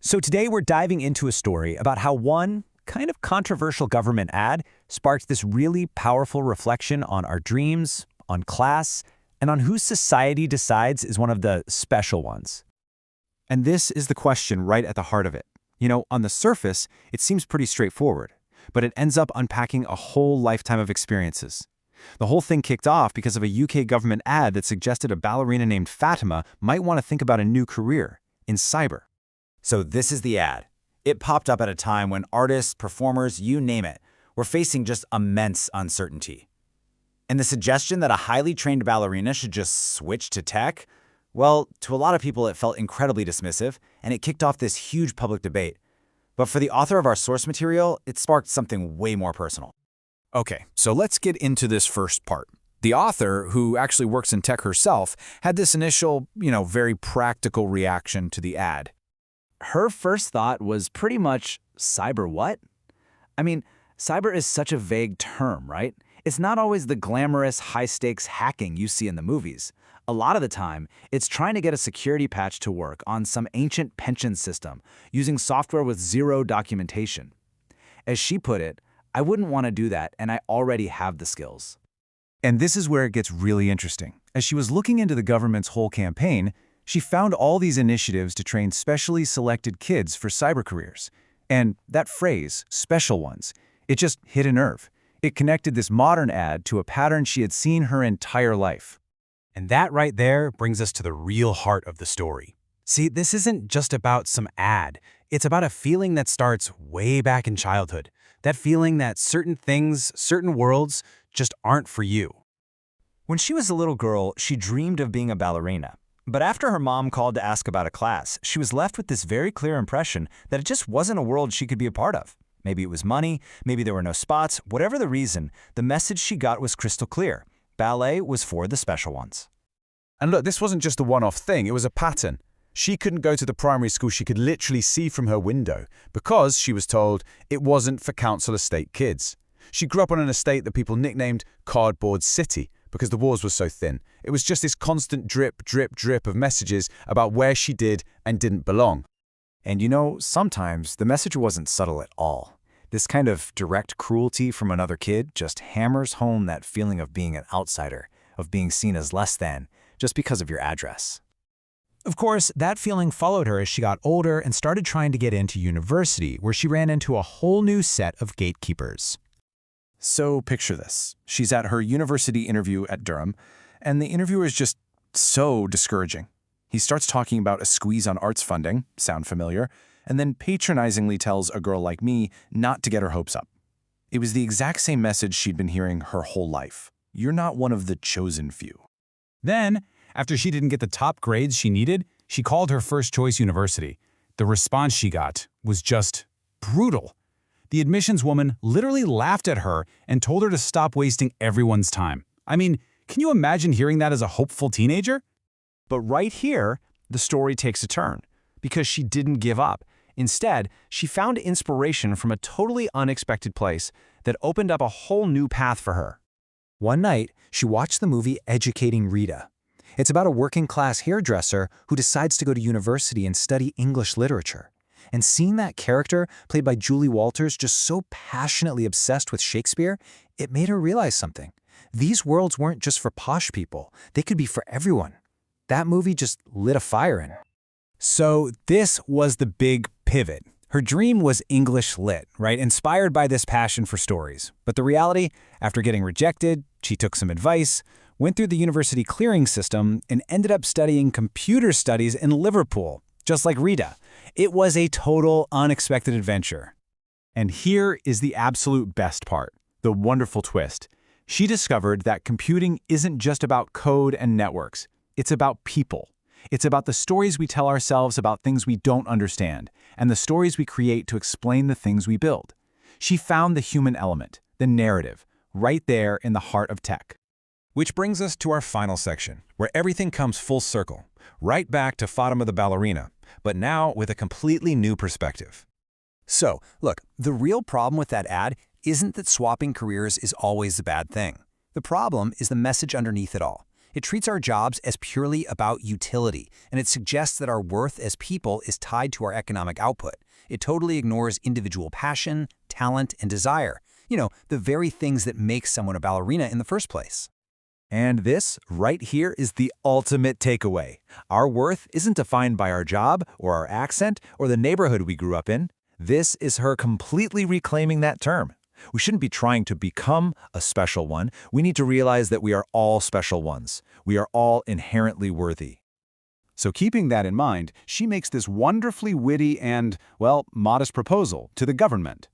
So today we're diving into a story about how one kind of controversial government ad sparked this really powerful reflection on our dreams, on class, and on who society decides is one of the special ones. And this is the question right at the heart of it. On the surface, it seems pretty straightforward, but it ends up unpacking a whole lifetime of experiences. The whole thing kicked off because of a UK government ad that suggested a ballerina named Fatima might want to think about a new career in cyber. So this is the ad. It popped up at a time when artists, performers, you name it, were facing just immense uncertainty. And the suggestion that a highly trained ballerina should just switch to tech, well, to a lot of people it felt incredibly dismissive, and it kicked off this huge public debate. But for the author of our source material, it sparked something way more personal. Okay, so let's get into this first part. The author, who actually works in tech herself, had this initial, very practical reaction to the ad. Her first thought was pretty much, cyber what? I mean, cyber is such a vague term, right? It's not always the glamorous, high-stakes hacking you see in the movies. A lot of the time, it's trying to get a security patch to work on some ancient pension system using software with zero documentation. As she put it, I wouldn't want to do that, and I already have the skills. And this is where it gets really interesting. As she was looking into the government's whole campaign, she found all these initiatives to train specially selected kids for cyber careers. And that phrase, special ones, it just hit a nerve. It connected this modern ad to a pattern she had seen her entire life. And that right there brings us to the real heart of the story. See, this isn't just about some ad. It's about a feeling that starts way back in childhood. That feeling that certain things, certain worlds, just aren't for you. When she was a little girl, she dreamed of being a ballerina. But after her mom called to ask about a class, she was left with this very clear impression that it just wasn't a world she could be a part of. Maybe it was money, maybe there were no spots, whatever the reason, the message she got was crystal clear. Ballet was for the special ones. And look, this wasn't just a one-off thing, it was a pattern. She couldn't go to the primary school she could literally see from her window because, she was told, it wasn't for council estate kids. She grew up on an estate that people nicknamed Cardboard City because the walls were so thin. It was just this constant drip, drip, drip of messages about where she did and didn't belong. And sometimes the message wasn't subtle at all. This kind of direct cruelty from another kid just hammers home that feeling of being an outsider, of being seen as less than, just because of your address. Of course, that feeling followed her as she got older and started trying to get into university, where she ran into a whole new set of gatekeepers. So picture this. She's at her university interview at Durham, and the interviewer is just so discouraging. He starts talking about a squeeze on arts funding, sound familiar, and then patronizingly tells a girl like me not to get her hopes up. It was the exact same message she'd been hearing her whole life. You're not one of the chosen few. Then, after she didn't get the top grades she needed, she called her first choice university. The response she got was just brutal. The admissions woman literally laughed at her and told her to stop wasting everyone's time. I mean, can you imagine hearing that as a hopeful teenager? But right here, the story takes a turn, because she didn't give up. Instead, she found inspiration from a totally unexpected place that opened up a whole new path for her. One night, she watched the movie Educating Rita. It's about a working-class hairdresser who decides to go to university and study English literature. And seeing that character, played by Julie Walters, just so passionately obsessed with Shakespeare, it made her realize something. These worlds weren't just for posh people. They could be for everyone. That movie just lit a fire in her. So this was the big pivot. Her dream was English lit, right? Inspired by this passion for stories. But the reality, after getting rejected, she took some advice, went through the university clearing system, and ended up studying computer studies in Liverpool, just like Rita. It was a total unexpected adventure. And here is the absolute best part, the wonderful twist. She discovered that computing isn't just about code and networks. It's about people. It's about the stories we tell ourselves about things we don't understand, and the stories we create to explain the things we build. She found the human element, the narrative, right there in the heart of tech. Which brings us to our final section, where everything comes full circle, right back to Fatima the ballerina, but now with a completely new perspective. So, look, the real problem with that ad isn't that swapping careers is always the bad thing. The problem is the message underneath it all. It treats our jobs as purely about utility, and it suggests that our worth as people is tied to our economic output. It totally ignores individual passion, talent, and desire. The very things that make someone a ballerina in the first place. And this, right here, is the ultimate takeaway. Our worth isn't defined by our job, or our accent, or the neighborhood we grew up in. This is her completely reclaiming that term. We shouldn't be trying to become a special one. We need to realize that we are all special ones. We are all inherently worthy. So keeping that in mind, she makes this wonderfully witty and, well, modest proposal to the government.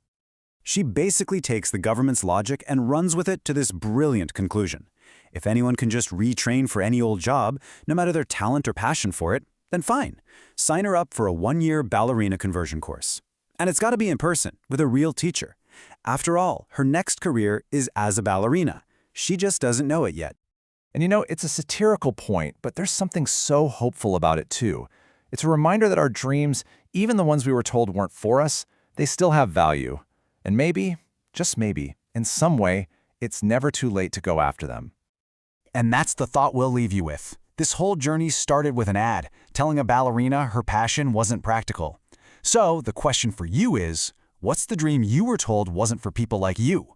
She basically takes the government's logic and runs with it to this brilliant conclusion. If anyone can just retrain for any old job, no matter their talent or passion for it, then fine. Sign her up for a 1-year ballerina conversion course. And it's got to be in person, with a real teacher. After all, her next career is as a ballerina. She just doesn't know it yet. And it's a satirical point, but there's something so hopeful about it too. It's a reminder that our dreams, even the ones we were told weren't for us, they still have value. And maybe, just maybe, in some way, it's never too late to go after them. And that's the thought we'll leave you with. This whole journey started with an ad, telling a ballerina her passion wasn't practical. So the question for you is, what's the dream you were told wasn't for people like you?